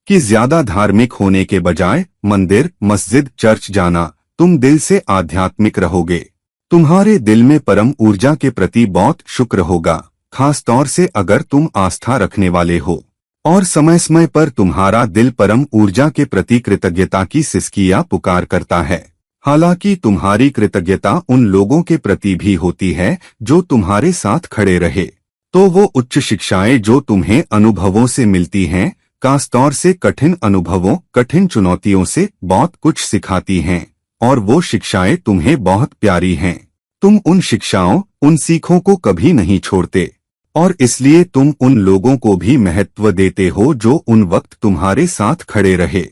कि ज्यादा धार्मिक होने के बजाय मंदिर, मस्जिद, चर्च जाना, तुम दिल से आध्यात्मिक रहोगे। तुम्हारे दिल में परम ऊर्जा के प्रति बहुत शुक्र होगा। खास तौर से अगर तुम आस्था रखने वाले हो और समय समय पर तुम्हारा दिल परम ऊर्जा के प्रति कृतज्ञता की सिसकियां पुकार करता है। हालांकि तुम्हारी कृतज्ञता उन लोगों के प्रति भी होती है जो तुम्हारे साथ खड़े रहे, तो वो उच्च शिक्षाएं जो तुम्हें अनुभवों से मिलती हैं, खासतौर से कठिन अनुभवों, कठिन चुनौतियों से बहुत कुछ सिखाती हैं, और वो शिक्षाएं तुम्हें बहुत प्यारी हैं। तुम उन शिक्षाओं, उन सीखों को कभी नहीं छोड़ते, और इसलिए तुम उन लोगों को भी महत्व देते हो जो उन वक्त तुम्हारे साथ खड़े रहे।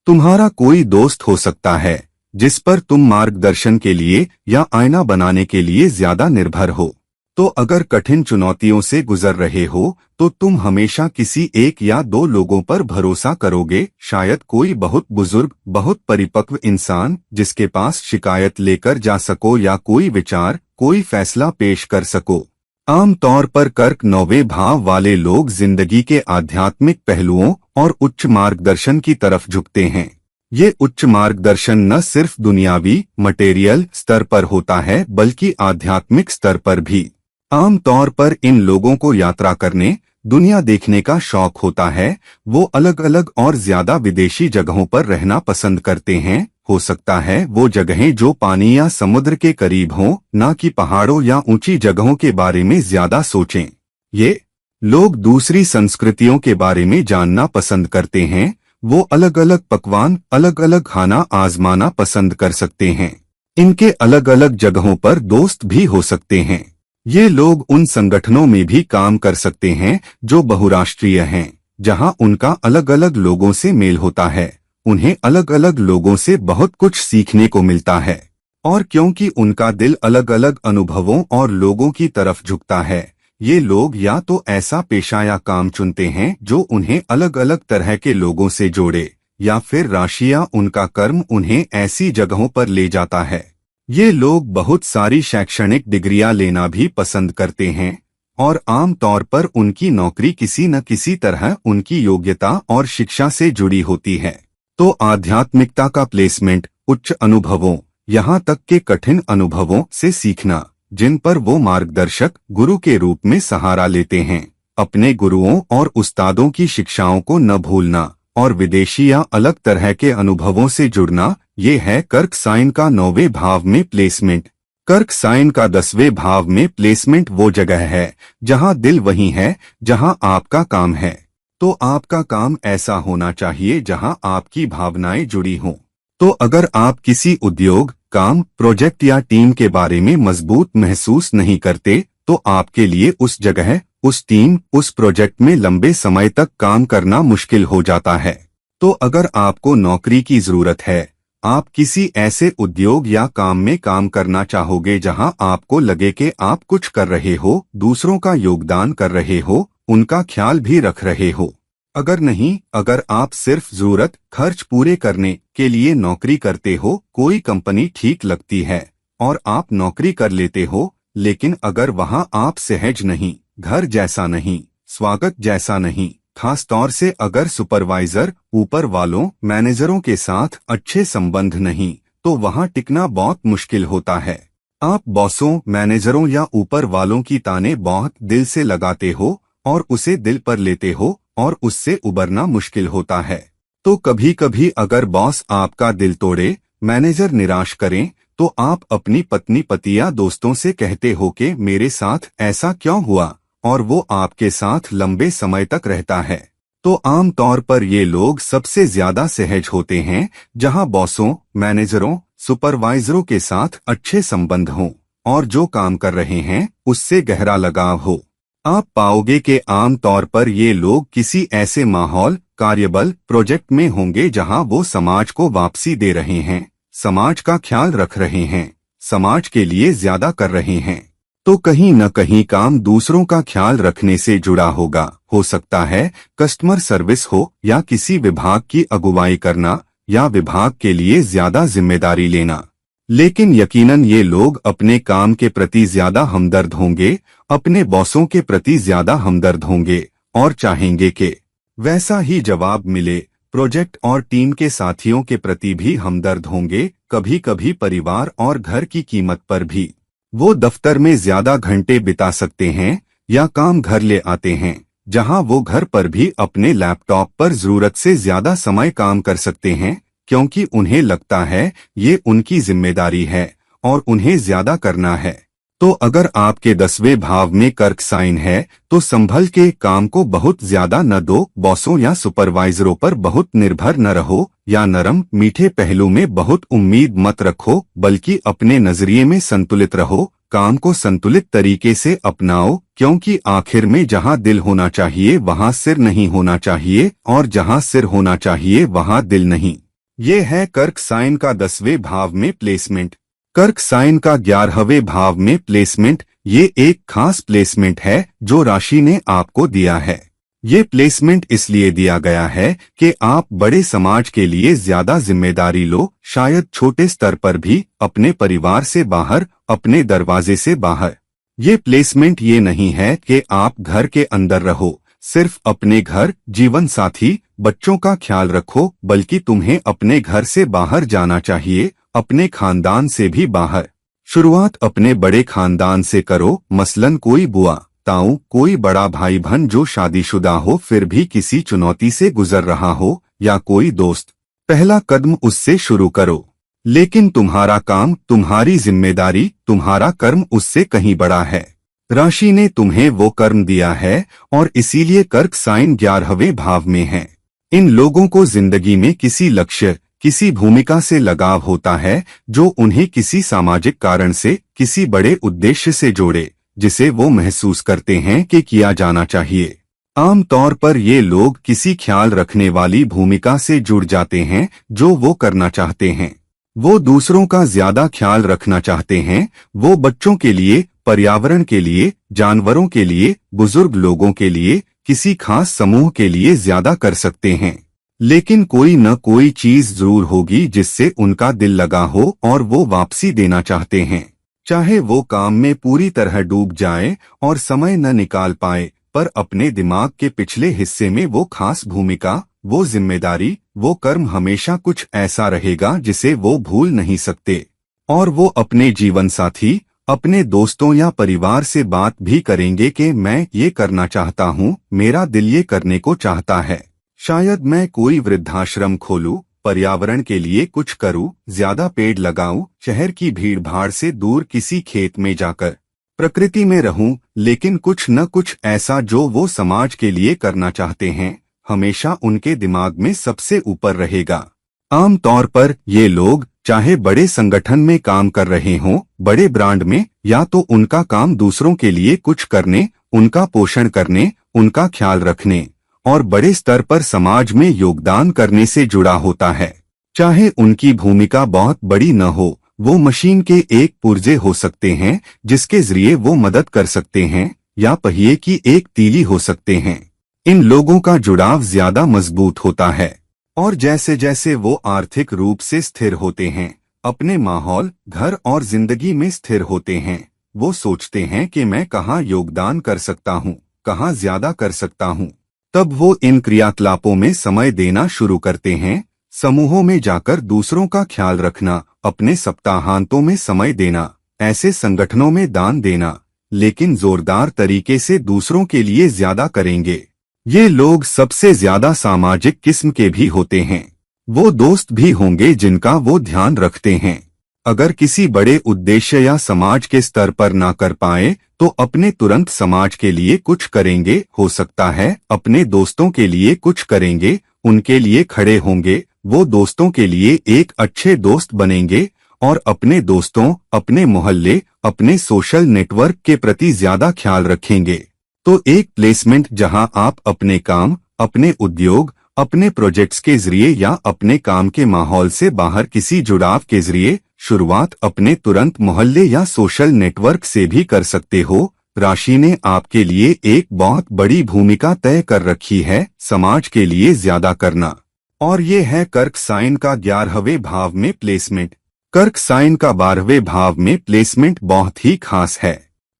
तुम्हारा कोई दोस्त हो सकता है जिस पर तुम मार्गदर्शन के लिए या आईना बनाने के लिए ज्यादा निर्भर हो। तो अगर कठिन चुनौतियों से गुजर रहे हो तो तुम हमेशा किसी एक या दो लोगों पर भरोसा करोगे, शायद कोई बहुत बुजुर्ग, बहुत परिपक्व इंसान जिसके पास शिकायत लेकर जा सको या कोई विचार, कोई फैसला पेश कर सको। आमतौर पर कर्क 9वें भाव वाले लोग जिंदगी के आध्यात्मिक पहलुओं और उच्च मार्गदर्शन की तरफ झुकते हैं। ये उच्च मार्गदर्शन न सिर्फ दुनियावी मटेरियल स्तर पर होता है बल्कि आध्यात्मिक स्तर पर भी। आमतौर पर इन लोगों को यात्रा करने, दुनिया देखने का शौक होता है। वो अलग अलग और ज्यादा विदेशी जगहों पर रहना पसंद करते हैं। हो सकता है वो जगहें जो पानी या समुद्र के करीब हों, न कि पहाड़ों या ऊंची जगहों के बारे में ज्यादा सोचें। ये लोग दूसरी संस्कृतियों के बारे में जानना पसंद करते हैं। वो अलग अलग पकवान, अलग अलग खाना आजमाना पसंद कर सकते हैं। इनके अलग अलग जगहों पर दोस्त भी हो सकते हैं। ये लोग उन संगठनों में भी काम कर सकते हैं जो बहुराष्ट्रीय हैं, जहां उनका अलग अलग लोगों से मेल होता है। उन्हें अलग अलग लोगों से बहुत कुछ सीखने को मिलता है, और क्योंकि उनका दिल अलग अलग अनुभवों और लोगों की तरफ झुकता है, ये लोग या तो ऐसा पेशा या काम चुनते हैं जो उन्हें अलग अलग तरह के लोगों से जोड़े, या फिर राशि या उनका कर्म उन्हें ऐसी जगहों पर ले जाता है। ये लोग बहुत सारी शैक्षणिक डिग्रियां लेना भी पसंद करते हैं, और आम तौर पर उनकी नौकरी किसी न किसी तरह उनकी योग्यता और शिक्षा से जुड़ी होती है। तो आध्यात्मिकता का प्लेसमेंट, उच्च अनुभवों, यहाँ तक के कठिन अनुभवों से सीखना, जिन पर वो मार्गदर्शक, गुरु के रूप में सहारा लेते हैं। अपने गुरुओं और उस्तादों की शिक्षाओं को न भूलना और विदेशी या अलग तरह के अनुभवों से जुड़ना, ये है कर्क साइन का 9वें भाव में प्लेसमेंट। कर्क साइन का 10वें भाव में प्लेसमेंट वो जगह है जहां दिल वही है जहां आपका काम है। तो आपका काम ऐसा होना चाहिए जहां आपकी भावनाएं जुड़ी हों। तो अगर आप किसी उद्योग, काम, प्रोजेक्ट या टीम के बारे में मजबूत महसूस नहीं करते, तो आपके लिए उस जगह, उस टीम, उस प्रोजेक्ट में लंबे समय तक काम करना मुश्किल हो जाता है। तो अगर आपको नौकरी की जरूरत है, आप किसी ऐसे उद्योग या काम में काम करना चाहोगे जहां आपको लगे कि आप कुछ कर रहे हो, दूसरों का योगदान कर रहे हो, उनका ख्याल भी रख रहे हो। अगर नहीं, अगर आप सिर्फ जरूरत, खर्च पूरे करने के लिए नौकरी करते हो, कोई कंपनी ठीक लगती है और आप नौकरी कर लेते हो, लेकिन अगर वहां आप सहज नहीं, घर जैसा नहीं, स्वागत जैसा नहीं, खास तौर से अगर सुपरवाइजर, ऊपर वालों, मैनेजरों के साथ अच्छे संबंध नहीं, तो वहां टिकना बहुत मुश्किल होता है। आप बॉसों, मैनेजरों या ऊपर वालों की ताने बहुत दिल से लगाते हो और उसे दिल पर लेते हो, और उससे उबरना मुश्किल होता है। तो कभी कभी अगर बॉस आपका दिल तोड़े, मैनेजर निराश करें, तो आप अपनी पत्नी, पति या दोस्तों से कहते हो कि मेरे साथ ऐसा क्यों हुआ, और वो आपके साथ लंबे समय तक रहता है। तो आम तौर पर ये लोग सबसे ज्यादा सहज होते हैं जहां बॉसों, मैनेजरों, सुपरवाइजरों के साथ अच्छे संबंध हों और जो काम कर रहे हैं उससे गहरा लगाव हो। आप पाओगे कि आम तौर पर ये लोग किसी ऐसे माहौल, कार्यबल, प्रोजेक्ट में होंगे जहां वो समाज को वापसी दे रहे हैं, समाज का ख्याल रख रहे हैं, समाज के लिए ज्यादा कर रहे हैं। तो कहीं न कहीं काम दूसरों का ख्याल रखने से जुड़ा होगा। हो सकता है कस्टमर सर्विस हो, या किसी विभाग की अगुवाई करना, या विभाग के लिए ज्यादा जिम्मेदारी लेना। लेकिन यकीनन ये लोग अपने काम के प्रति ज्यादा हमदर्द होंगे, अपने बॉसों के प्रति ज्यादा हमदर्द होंगे, और चाहेंगे कि वैसा ही जवाब मिले। प्रोजेक्ट और टीम के साथियों के प्रति भी हमदर्द होंगे, कभी कभी परिवार और घर की कीमत पर भी। वो दफ्तर में ज्यादा घंटे बिता सकते हैं, या काम घर ले आते हैं, जहां वो घर पर भी अपने लैपटॉप पर जरूरत से ज्यादा समय काम कर सकते हैं, क्योंकि उन्हें लगता है ये उनकी जिम्मेदारी है और उन्हें ज्यादा करना है। तो अगर आपके 10वें भाव में कर्क साइन है तो संभल के काम को बहुत ज्यादा न दो, बॉसों या सुपरवाइजरों पर बहुत निर्भर न रहो या नरम मीठे पहलू में बहुत उम्मीद मत रखो, बल्कि अपने नजरिए में संतुलित रहो। काम को संतुलित तरीके से अपनाओ, क्योंकि आखिर में जहां दिल होना चाहिए वहां सिर नहीं होना चाहिए, और जहां सिर होना चाहिए वहां दिल नहीं। ये है कर्क साइन का 10वें भाव में प्लेसमेंट। कर्क साइन का 11वें भाव में प्लेसमेंट ये एक खास प्लेसमेंट है जो राशि ने आपको दिया है। ये प्लेसमेंट इसलिए दिया गया है कि आप बड़े समाज के लिए ज्यादा जिम्मेदारी लो, शायद छोटे स्तर पर भी, अपने परिवार से बाहर, अपने दरवाजे से बाहर। ये प्लेसमेंट ये नहीं है कि आप घर के अंदर रहो, सिर्फ अपने घर, जीवन साथी, बच्चों का ख्याल रखो, बल्कि तुम्हें अपने घर से बाहर जाना चाहिए, अपने खानदान से भी बाहर। शुरुआत अपने बड़े खानदान से करो, मसलन कोई बुआ, ताऊ, कोई बड़ा भाई बहन जो शादीशुदा हो फिर भी किसी चुनौती से गुजर रहा हो, या कोई दोस्त। पहला कदम उससे शुरू करो। लेकिन तुम्हारा काम, तुम्हारी जिम्मेदारी, तुम्हारा कर्म उससे कहीं बड़ा है। राशि ने तुम्हें वो कर्म दिया है और इसीलिए कर्क साइन 11वें भाव में है। इन लोगों को जिंदगी में किसी लक्ष्य, किसी भूमिका से लगाव होता है जो उन्हें किसी सामाजिक कारण से, किसी बड़े उद्देश्य से जोड़े, जिसे वो महसूस करते हैं कि किया जाना चाहिए। आम तौर पर ये लोग किसी ख्याल रखने वाली भूमिका से जुड़ जाते हैं जो वो करना चाहते हैं। वो दूसरों का ज्यादा ख्याल रखना चाहते हैं। वो बच्चों के लिए, पर्यावरण के लिए, जानवरों के लिए, बुजुर्ग लोगों के लिए, किसी खास समूह के लिए ज्यादा कर सकते हैं। लेकिन कोई न कोई चीज जरूर होगी जिससे उनका दिल लगा हो और वो वापसी देना चाहते हैं। चाहे वो काम में पूरी तरह डूब जाए और समय न निकाल पाए, पर अपने दिमाग के पिछले हिस्से में वो खास भूमिका, वो जिम्मेदारी, वो कर्म हमेशा कुछ ऐसा रहेगा जिसे वो भूल नहीं सकते। और वो अपने जीवन साथी, अपने दोस्तों या परिवार से बात भी करेंगे कि मैं ये करना चाहता हूँ, मेरा दिल ये करने को चाहता है। शायद मैं कोई वृद्धाश्रम खोलूं, पर्यावरण के लिए कुछ करूं, ज्यादा पेड़ लगाऊं, शहर की भीड़ भाड़ से दूर किसी खेत में जाकर प्रकृति में रहूं, लेकिन कुछ न कुछ ऐसा जो वो समाज के लिए करना चाहते हैं, हमेशा उनके दिमाग में सबसे ऊपर रहेगा। आम तौर पर ये लोग चाहे बड़े संगठन में काम कर रहे हों, बड़े ब्रांड में, या तो उनका काम दूसरों के लिए कुछ करने, उनका पोषण करने, उनका ख्याल रखने और बड़े स्तर पर समाज में योगदान करने से जुड़ा होता है। चाहे उनकी भूमिका बहुत बड़ी न हो, वो मशीन के एक पुर्जे हो सकते हैं जिसके जरिए वो मदद कर सकते हैं, या पहिए की एक तीली हो सकते हैं। इन लोगों का जुड़ाव ज्यादा मजबूत होता है और जैसे जैसे वो आर्थिक रूप से स्थिर होते हैं, अपने माहौल, घर और जिंदगी में स्थिर होते हैं, वो सोचते हैं कि मैं कहाँ योगदान कर सकता हूँ, कहाँ ज्यादा कर सकता हूँ। तब वो इन क्रियाकलापों में समय देना शुरू करते हैं। समूहों में जाकर दूसरों का ख्याल रखना, अपने सप्ताहांतों में समय देना, ऐसे संगठनों में दान देना, लेकिन जोरदार तरीके से दूसरों के लिए ज्यादा करेंगे। ये लोग सबसे ज्यादा सामाजिक किस्म के भी होते हैं। वो दोस्त भी होंगे जिनका वो ध्यान रखते हैं। अगर किसी बड़े उद्देश्य या समाज के स्तर पर ना कर पाए तो अपने तुरंत समाज के लिए कुछ करेंगे, हो सकता है अपने दोस्तों के लिए कुछ करेंगे, उनके लिए खड़े होंगे, वो दोस्तों के लिए एक अच्छे दोस्त बनेंगे और अपने दोस्तों, अपने मोहल्ले, अपने सोशल नेटवर्क के प्रति ज्यादा ख्याल रखेंगे। तो एक प्लेसमेंट जहां आप अपने काम, अपने उद्योग, अपने प्रोजेक्ट्स के जरिए या अपने काम के माहौल से बाहर किसी जुड़ाव के जरिए शुरुआत अपने तुरंत मोहल्ले या सोशल नेटवर्क से भी कर सकते हो। राशि ने आपके लिए एक बहुत बड़ी भूमिका तय कर रखी है, समाज के लिए ज्यादा करना। और ये है कर्क साइन का 11वें भाव में प्लेसमेंट। कर्क साइन का 12वें भाव में प्लेसमेंट बहुत ही खास है।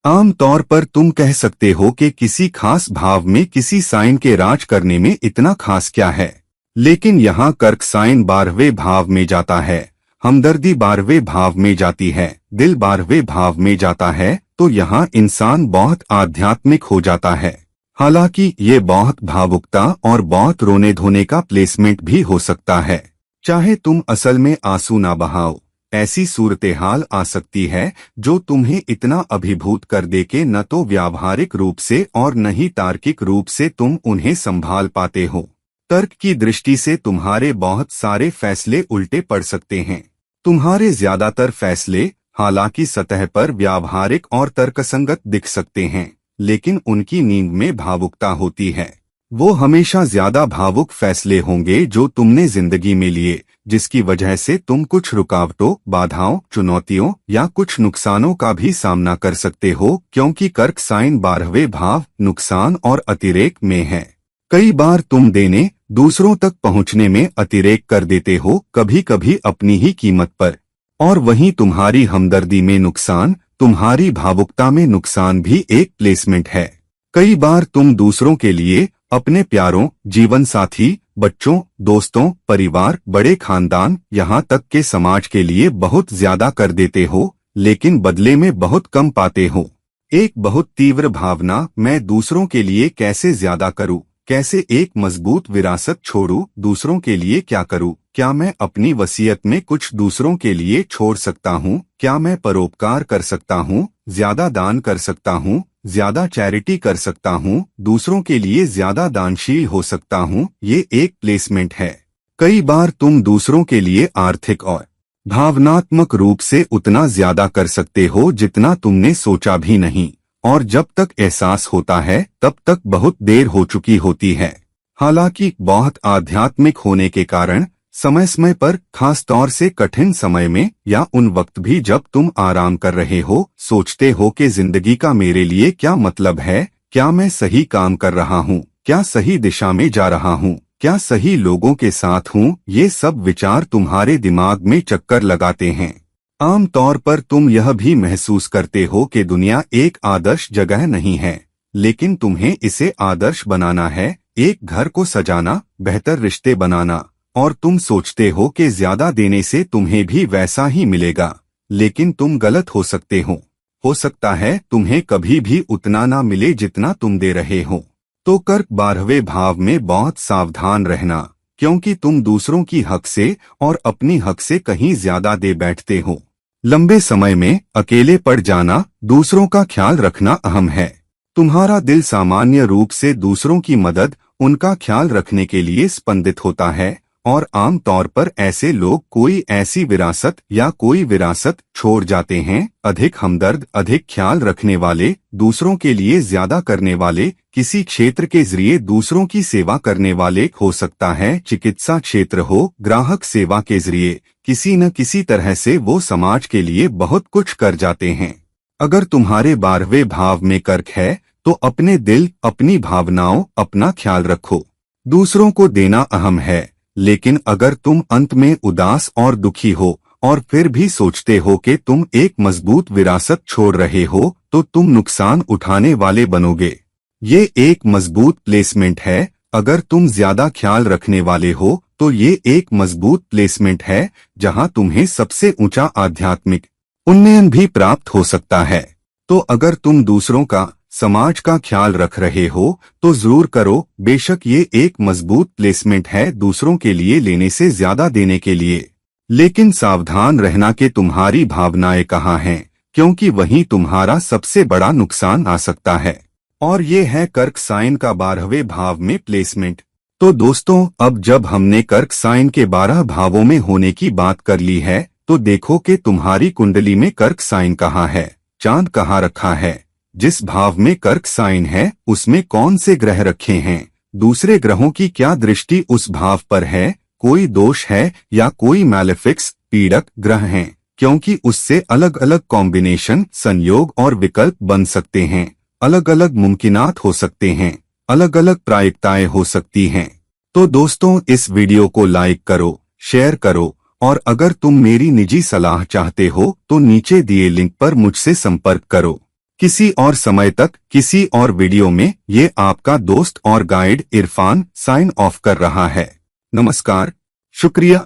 आम तौर पर तुम कह सकते हो कि किसी खास भाव में किसी साइन के राज करने में इतना खास क्या है, लेकिन यहाँ कर्क साइन 12वें भाव में जाता है, हमदर्दी 12वें भाव में जाती है, दिल 12वें भाव में जाता है, तो यहाँ इंसान बहुत आध्यात्मिक हो जाता है। हालांकि ये बहुत भावुकता और बहुत रोने धोने का प्लेसमेंट भी हो सकता है। चाहे तुम असल में आंसू ना बहाओ, ऐसी सूरतेहाल आ सकती है जो तुम्हें इतना अभिभूत कर दे कि न तो व्यावहारिक रूप से और न ही तार्किक रूप से तुम उन्हें संभाल पाते हो। तर्क की दृष्टि से तुम्हारे बहुत सारे फैसले उल्टे पड़ सकते हैं। तुम्हारे ज्यादातर फैसले हालांकि सतह पर व्यावहारिक और तर्कसंगत दिख सकते हैं, लेकिन उनकी नींव में भावुकता होती है। वो हमेशा ज्यादा भावुक फैसले होंगे जो तुमने जिंदगी में लिए, जिसकी वजह से तुम कुछ रुकावटों, बाधाओं, चुनौतियों या कुछ नुकसानों का भी सामना कर सकते हो, क्योंकि कर्क साइन 12वें भाव नुकसान और अतिरेक में है। कई बार तुम देने, दूसरों तक पहुंचने में अतिरेक कर देते हो, कभी कभी अपनी ही कीमत पर। और वहीं तुम्हारी हमदर्दी में नुकसान, तुम्हारी भावुकता में नुकसान भी एक प्लेसमेंट है। कई बार तुम दूसरों के लिए, अपने प्यारों, जीवन साथी, बच्चों, दोस्तों, परिवार, बड़े खानदान, यहाँ तक के समाज के लिए बहुत ज्यादा कर देते हो, लेकिन बदले में बहुत कम पाते हो। एक बहुत तीव्र भावना, मैं दूसरों के लिए कैसे ज्यादा करूं, कैसे एक मजबूत विरासत छोड़ूं, दूसरों के लिए क्या करूं, क्या मैं अपनी वसीयत में कुछ दूसरों के लिए छोड़ सकता हूं, क्या मैं परोपकार कर सकता हूं, ज्यादा दान कर सकता हूं, ज्यादा चैरिटी कर सकता हूं, दूसरों के लिए ज्यादा दानशील हो सकता हूं। ये एक प्लेसमेंट है। कई बार तुम दूसरों के लिए आर्थिक और भावनात्मक रूप से उतना ज्यादा कर सकते हो जितना तुमने सोचा भी नहीं, और जब तक एहसास होता है तब तक बहुत देर हो चुकी होती है। हालांकि बहुत आध्यात्मिक होने के कारण समय समय पर, खास तौर से कठिन समय में या उन वक्त भी जब तुम आराम कर रहे हो, सोचते हो कि जिंदगी का मेरे लिए क्या मतलब है, क्या मैं सही काम कर रहा हूँ, क्या सही दिशा में जा रहा हूँ, क्या सही लोगों के साथ हूँ। ये सब विचार तुम्हारे दिमाग में चक्कर लगाते हैं। आम तौर पर तुम यह भी महसूस करते हो कि दुनिया एक आदर्श जगह नहीं है, लेकिन तुम्हें इसे आदर्श बनाना है, एक घर को सजाना, बेहतर रिश्ते बनाना, और तुम सोचते हो कि ज्यादा देने से तुम्हें भी वैसा ही मिलेगा, लेकिन तुम गलत हो सकते हो। हो सकता है तुम्हें कभी भी उतना ना मिले जितना तुम दे रहे हो। तो कर्क 12वें भाव में बहुत सावधान रहना, क्योंकि तुम दूसरों की हक से और अपनी हक से कहीं ज्यादा दे बैठते हो। लंबे समय में अकेले पड़ जाना, दूसरों का ख्याल रखना अहम है। तुम्हारा दिल सामान्य रूप से दूसरों की मदद, उनका ख्याल रखने के लिए स्पंदित होता है, और आम तौर पर ऐसे लोग कोई ऐसी विरासत या कोई विरासत छोड़ जाते हैं। अधिक हमदर्द, अधिक ख्याल रखने वाले, दूसरों के लिए ज्यादा करने वाले, किसी क्षेत्र के जरिए दूसरों की सेवा करने वाले, हो सकता है चिकित्सा क्षेत्र हो, ग्राहक सेवा के जरिए किसी न किसी तरह से वो समाज के लिए बहुत कुछ कर जाते हैं। अगर तुम्हारे 12वें भाव में कर्क है तो अपने दिल, अपनी भावनाओं, अपना ख्याल रखो। दूसरों को देना अहम है, लेकिन अगर तुम अंत में उदास और दुखी हो और फिर भी सोचते हो कि तुम एक मजबूत विरासत छोड़ रहे हो, तो तुम नुकसान उठाने वाले बनोगे। ये एक मजबूत प्लेसमेंट है। अगर तुम ज्यादा ख्याल रखने वाले हो तो ये एक मजबूत प्लेसमेंट है जहां तुम्हें सबसे ऊंचा आध्यात्मिक उन्नयन भी प्राप्त हो सकता है। तो अगर तुम दूसरों का, समाज का ख्याल रख रहे हो तो जरूर करो। बेशक ये एक मजबूत प्लेसमेंट है दूसरों के लिए लेने से ज्यादा देने के लिए, लेकिन सावधान रहना कि तुम्हारी भावनाएं कहाँ हैं, क्योंकि वहीं तुम्हारा सबसे बड़ा नुकसान आ सकता है। और ये है कर्क साइन का 12वें भाव में प्लेसमेंट। तो दोस्तों, अब जब हमने कर्क साइन के 12 भावों में होने की बात कर ली है, तो देखो कि तुम्हारी कुंडली में कर्क साइन कहाँ है, चांद कहाँ रखा है, जिस भाव में कर्क साइन है उसमें कौन से ग्रह रखे हैं, दूसरे ग्रहों की क्या दृष्टि उस भाव पर है, कोई दोष है या कोई मैलेफिक्स, पीड़क ग्रह हैं, क्योंकि उससे अलग अलग कॉम्बिनेशन, संयोग और विकल्प बन सकते हैं, अलग अलग मुमकिनात हो सकते हैं, अलग अलग प्रायिकताएं हो सकती हैं। तो दोस्तों, इस वीडियो को लाइक करो, शेयर करो, और अगर तुम मेरी निजी सलाह चाहते हो तो नीचे दिए लिंक पर मुझसे संपर्क करो। किसी और समय तक, किसी और वीडियो में ये आपका दोस्त और गाइड इरफान साइन ऑफ कर रहा है। नमस्कार, शुक्रिया।